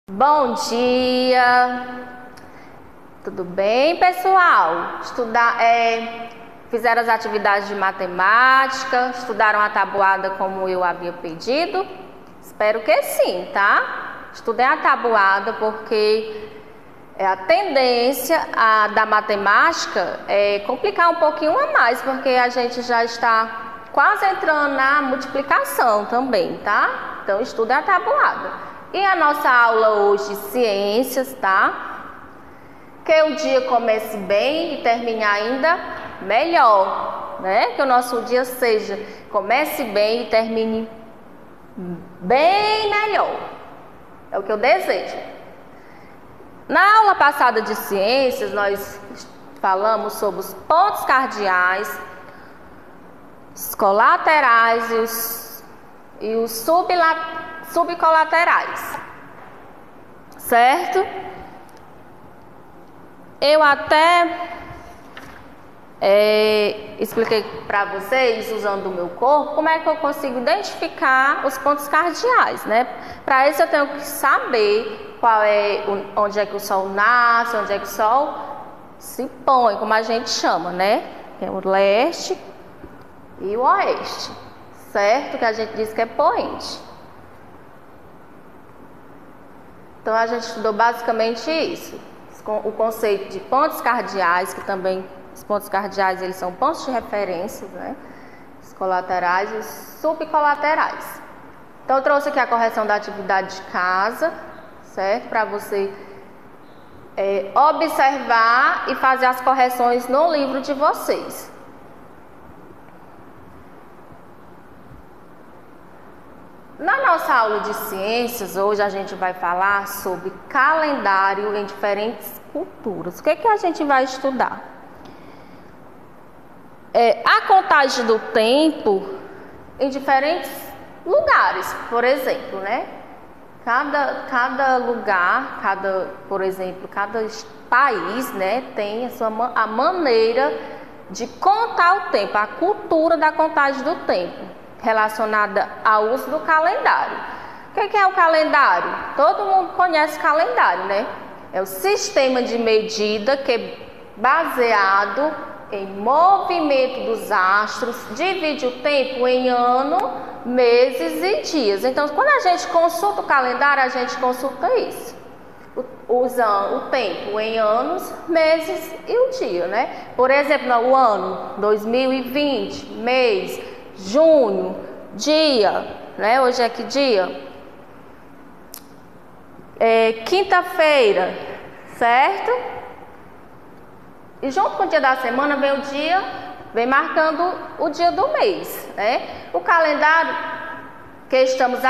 Bom dia, tudo bem, pessoal? Fizeram as atividades de matemática, estudaram a tabuada como eu havia pedido? Espero que sim, tá? Estudem a tabuada porque a tendência da matemática é complicar um pouquinho a mais, porque a gente já está quase entrando na multiplicação também, tá? Então estudem a tabuada. E a nossa aula hoje de ciências, tá? Que o dia comece bem e termine ainda melhor, né? Que o nosso dia comece bem e termine bem melhor. É o que eu desejo. Na aula passada de ciências, nós falamos sobre os pontos cardeais, os colaterais e os subcolaterais, certo? Eu até expliquei para vocês, usando o meu corpo, como é que eu consigo identificar os pontos cardeais, né? Para isso eu tenho que saber onde é que o Sol nasce, onde é que o Sol se põe, como a gente chama, né? Tem o leste e o oeste, certo? Que a gente diz que é poente. Então a gente estudou basicamente isso, o conceito de pontos cardeais, que também os pontos cardeais eles são pontos de referência, né? Os colaterais e os subcolaterais. Então eu trouxe aqui a correção da atividade de casa, certo? Para você observar e fazer as correções no livro de vocês. Na nossa aula de ciências, hoje a gente vai falar sobre calendário em diferentes culturas. O que é que a gente vai estudar? A contagem do tempo em diferentes lugares, por exemplo, né? Cada lugar, por exemplo, cada país, né, tem a maneira de contar o tempo, a cultura da contagem do tempo, relacionada ao uso do calendário. O que é o calendário? Todo mundo conhece calendário, né? É o sistema de medida que é baseado em movimento dos astros, divide o tempo em ano, meses e dias. Então, quando a gente consulta o calendário, a gente consulta isso. Usa o tempo em anos, meses e o dia, né? Por exemplo, o ano 2020, mês, junho, dia, né? Hoje é que dia? Quinta-feira, certo? E junto com o dia da semana vem marcando o dia do mês, né? O calendário que estamos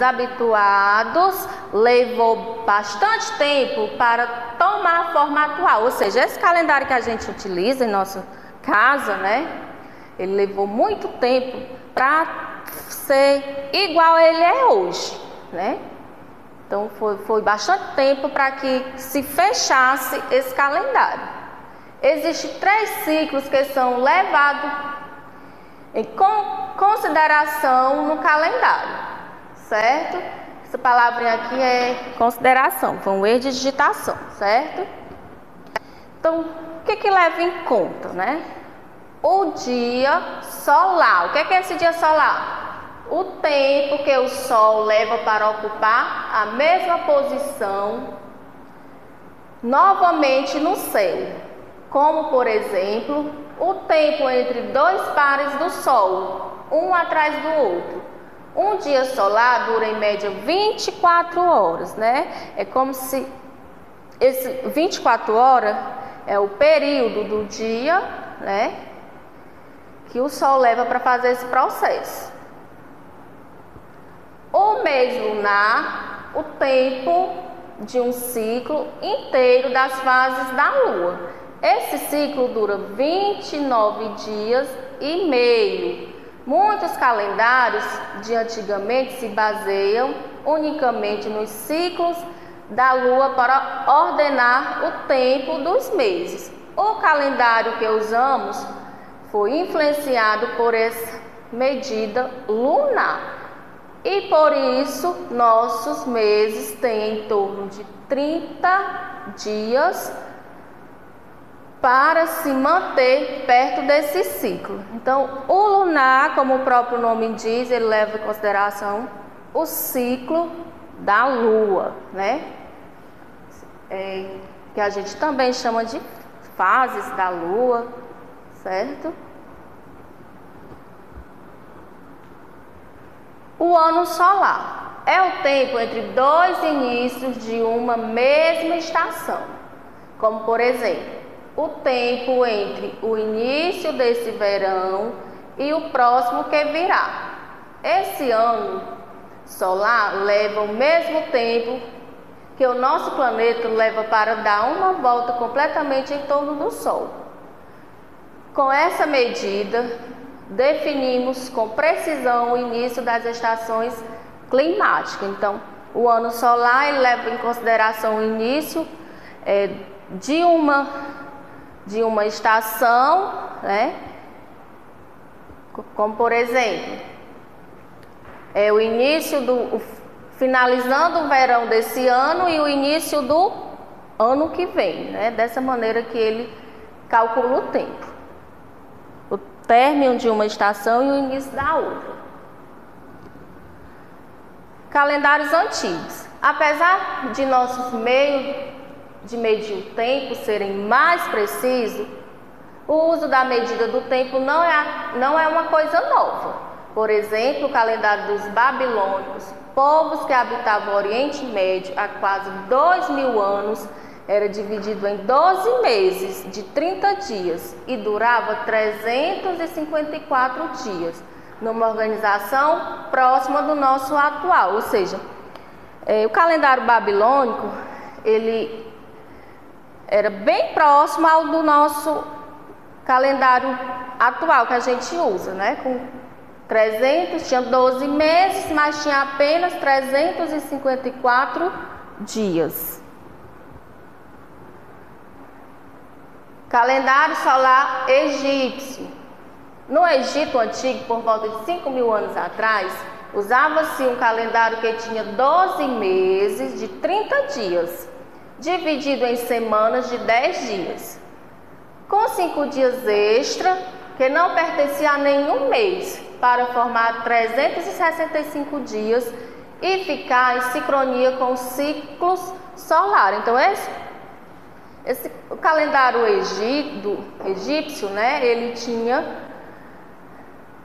habituados levou bastante tempo para tomar a forma atual. Ou seja, esse calendário que a gente utiliza em nossa casa, né? Ele levou muito tempo para ser igual a ele é hoje, né? Então foi bastante tempo para que se fechasse esse calendário. Existem 3 ciclos que são levados em consideração no calendário, certo? Essa palavrinha aqui é consideração, foi um erro de digitação, certo? Então, o que leva em conta, né? O dia solar. O que é esse dia solar? O tempo que o Sol leva para ocupar a mesma posição novamente no céu. Como, por exemplo, o tempo entre 2 pares do Sol, um atrás do outro. Um dia solar dura em média 24 horas, né? É como se esse 24 horas é o período do dia, né? Que o Sol leva para fazer esse processo. O mês lunar, o tempo de um ciclo inteiro das fases da Lua. Esse ciclo dura 29 dias e meio. Muitos calendários de antigamente se baseiam unicamente nos ciclos da Lua para ordenar o tempo dos meses. O calendário que usamos foi influenciado por essa medida lunar. E por isso nossos meses têm em torno de 30 dias para se manter perto desse ciclo. Então, o lunar, como o próprio nome diz, ele leva em consideração o ciclo da Lua, né? Que a gente também chama de fases da Lua, certo? O ano solar é o tempo entre dois inícios de uma mesma estação, como por exemplo, o tempo entre o início desse verão e o próximo que virá. Esse ano solar leva o mesmo tempo que o nosso planeta leva para dar uma volta completamente em torno do Sol. Com essa medida, definimos com precisão o início das estações climáticas. Então, o ano solar ele leva em consideração o início de uma estação, né? Como por exemplo, o início finalizando o verão desse ano e o início do ano que vem, né? Dessa maneira que ele calcula o tempo. O término de uma estação e o início da outra. Calendários antigos. Apesar de nossos meios de medir o tempo serem mais precisos, o uso da medida do tempo não é uma coisa nova. Por exemplo, o calendário dos babilônicos, povos que habitavam o Oriente Médio há quase 2000 anos, era dividido em 12 meses de 30 dias e durava 354 dias, numa organização próxima do nosso atual. Ou seja, o calendário babilônico, ele era bem próximo ao do nosso calendário atual que a gente usa, né? Tinha 12 meses, mas tinha apenas 354 dias. Calendário solar egípcio. No Egito Antigo, por volta de 5.000 anos atrás, usava-se um calendário que tinha 12 meses de 30 dias, dividido em semanas de 10 dias, com 5 dias extra, que não pertencia a nenhum mês, para formar 365 dias e ficar em sincronia com os ciclos solares. Então, o calendário egípcio, né, ele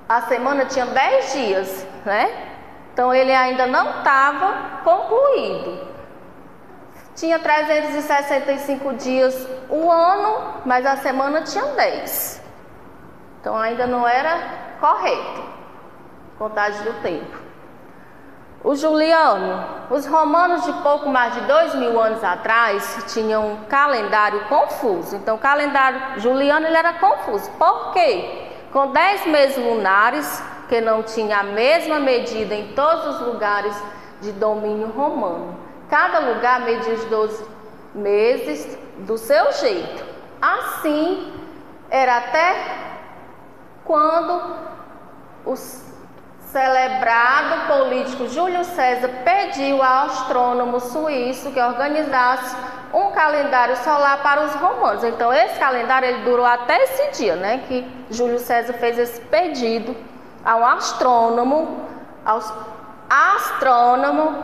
a semana tinha 10 dias, né? Então, ele ainda não estava concluído. Tinha 365 dias o ano, mas a semana tinha 10. Então, ainda não era correto a contagem do tempo. O juliano. Os romanos de pouco mais de 2.000 anos atrás tinham um calendário confuso. Então, o calendário juliano ele era confuso. Por quê? Com 10 meses lunares, que não tinha a mesma medida em todos os lugares de domínio romano. Cada lugar media os 12 meses do seu jeito. Assim, era até quando o celebrado político Júlio César pediu ao astrônomo suíço que organizasse um calendário solar para os romanos. Então, esse calendário ele durou até esse dia, né? Que Júlio César fez esse pedido ao astrônomo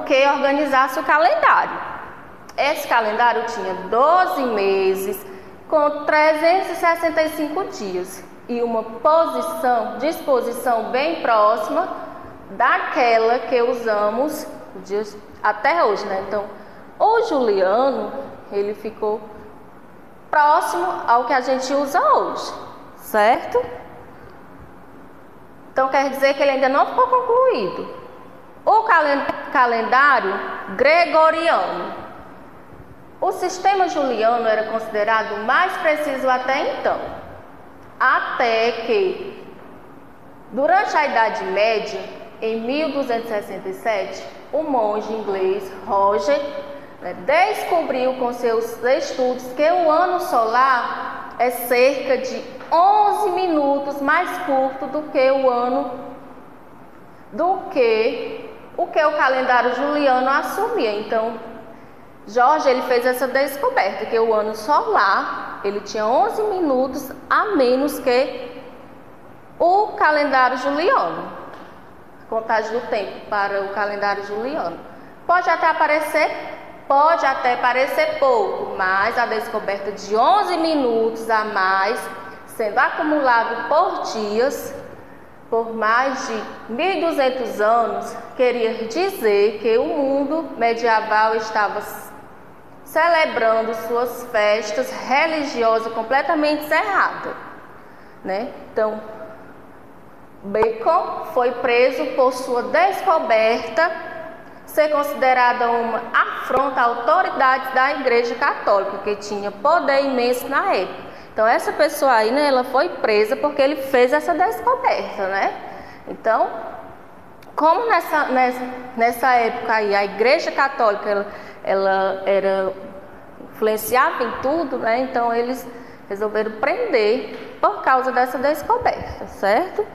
que organizasse o calendário. Esse calendário tinha 12 meses com 365 dias e uma disposição bem próxima daquela que usamos até hoje, né? Então, o juliano, ele ficou próximo ao que a gente usa hoje, certo? Então, quer dizer que ele ainda não ficou concluído. O calendário gregoriano. O sistema juliano era considerado o mais preciso até então. Até que, durante a Idade Média, em 1267, o monge inglês Roger descobriu com seus estudos que o ano solar é cerca de 11 minutos mais curto do que o que o calendário juliano assumia. Então, Jorge ele fez essa descoberta, que o ano solar ele tinha 11 minutos a menos que o calendário juliano. Contagem do tempo para o calendário juliano. Pode até parecer pouco, mas a descoberta de 11 minutos a mais, sendo acumulado por dias, por mais de 1.200 anos, queria dizer que o mundo medieval estava celebrando suas festas religiosas completamente encerradas, né? Então, Bacon foi preso por sua descoberta ser considerada uma afronta à autoridade da Igreja Católica, que tinha poder imenso na época. Então, essa pessoa aí, né, ela foi presa porque ele fez essa descoberta, né? Então, como nessa época aí, a Igreja Católica, ela era influenciava em tudo, né? Então, eles resolveram prender por causa dessa descoberta, certo?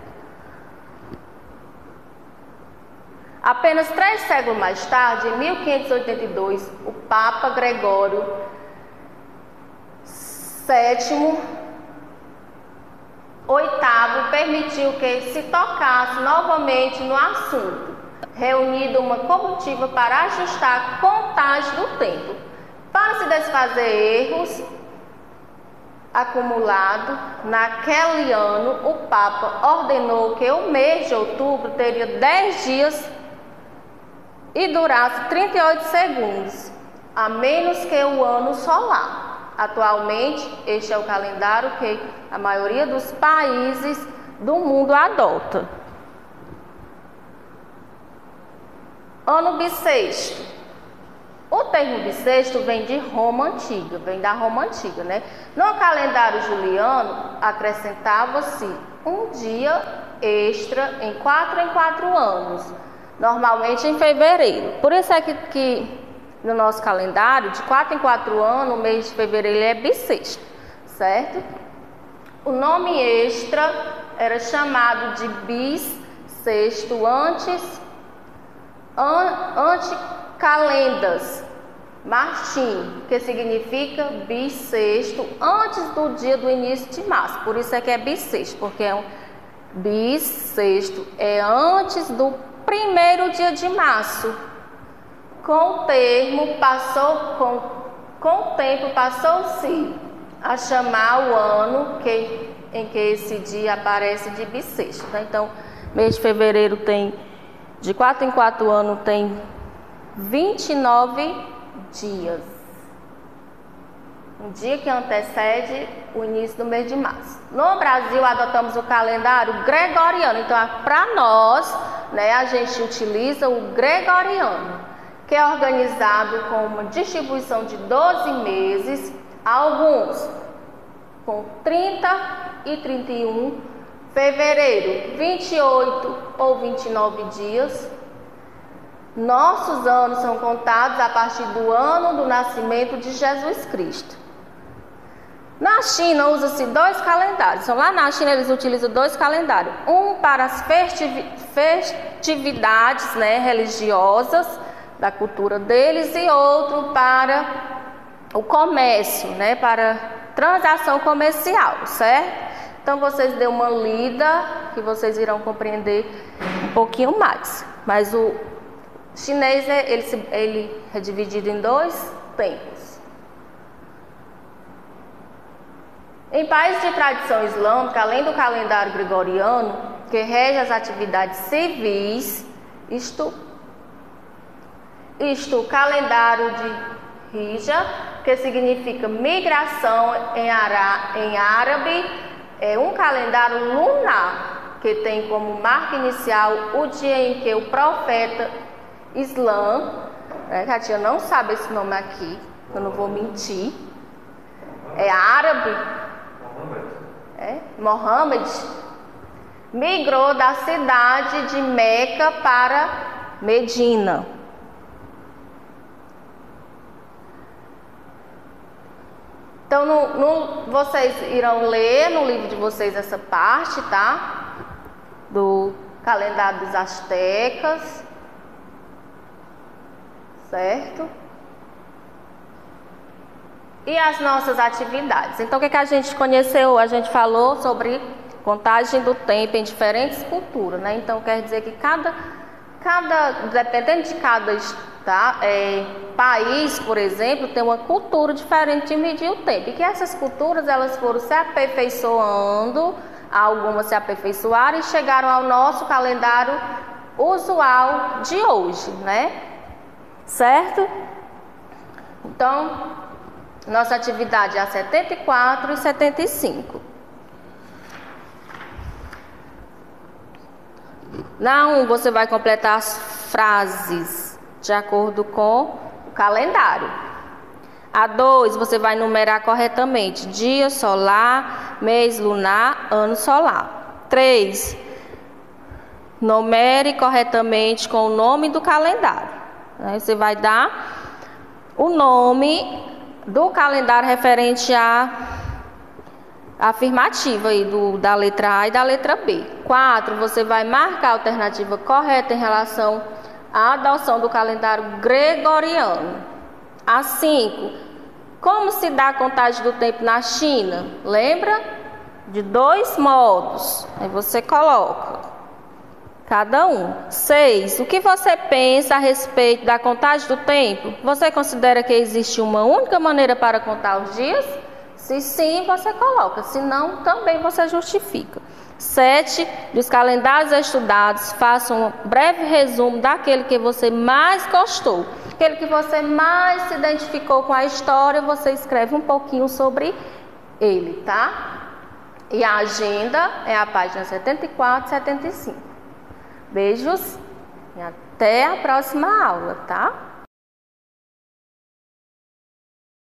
Apenas 3 séculos mais tarde, em 1582, o Papa Gregório VII permitiu que se tocasse novamente no assunto, reunindo uma comitiva para ajustar a contagem do tempo. Para se desfazer erros acumulados naquele ano, o Papa ordenou que o mês de outubro teria 10 dias e durasse 38 segundos, a menos que o ano solar. Atualmente, este é o calendário que a maioria dos países do mundo adota. Ano bissexto. O termo bissexto vem de Roma Antiga, vem da Roma Antiga, né? No calendário juliano, acrescentava-se um dia extra em 4 anos, normalmente em fevereiro. Por isso é que no nosso calendário, de 4 em 4 anos, o mês de fevereiro é bissexto, certo? O nome extra era chamado de bissexto antecalendas Martim, que significa bissexto antes do dia do início de março. Por isso é que é bissexto, porque é um bissexto, é antes do primeiro dia de março. Com o tempo passou-se a chamar o ano em que esse dia aparece de bissexto. Então, mês de fevereiro tem, de 4 em 4 anos, tem 29 dias. Um dia que antecede o início do mês de março. No Brasil, adotamos o calendário gregoriano. Então, para nós, né, a gente utiliza o gregoriano, que é organizado com uma distribuição de 12 meses, alguns com 30 e 31, fevereiro, 28 ou 29 dias. Nossos anos são contados a partir do ano do nascimento de Jesus Cristo. Na China, usa-se 2 calendários. Então, lá na China, eles utilizam 2 calendários. Um para as festividades, né, religiosas, da cultura deles, e outro para o comércio, né, para transação comercial, certo? Então, vocês dêem uma lida que vocês irão compreender um pouquinho mais. Mas o chinês, ele é dividido em 2 tempos. Em países de tradição islâmica, além do calendário gregoriano, que rege as atividades civis, isto o calendário de Hijra, que significa migração em árabe, é um calendário lunar, que tem como marca inicial o dia em que o profeta Islã, né, que a tia não sabe esse nome aqui, eu não vou mentir, é árabe, Mohammed, migrou da cidade de Meca para Medina. Então, vocês irão ler no livro de vocês essa parte, tá? Do calendário dos astecas. certo? E as nossas atividades. Então, o que a gente conheceu? A gente falou sobre contagem do tempo em diferentes culturas, né? Então, quer dizer que dependendo de cada país, por exemplo, tem uma cultura diferente de medir o tempo. E que essas culturas, elas foram se aperfeiçoando, algumas se aperfeiçoaram e chegaram ao nosso calendário usual de hoje, né? Certo? Então, nossa atividade é a 74 e 75. Na 1, você vai completar as frases de acordo com o calendário. A 2, você vai numerar corretamente dia solar, mês lunar, ano solar. 3, numere corretamente com o nome do calendário. Aí você vai dar o nome do calendário referente à afirmativa aí da letra A e da letra B. 4, você vai marcar a alternativa correta em relação à adoção do calendário gregoriano. A 5, como se dá a contagem do tempo na China? Lembra? De 2 modos. Aí você coloca cada um. 6, o que você pensa a respeito da contagem do tempo? Você considera que existe uma única maneira para contar os dias? Se sim, você coloca. Se não, também você justifica. 7, dos calendários estudados, faça um breve resumo daquele que você mais gostou. Aquele que você mais se identificou com a história, você escreve um pouquinho sobre ele, tá? E a agenda é a página 74 e 75. Beijos e até a próxima aula, tá?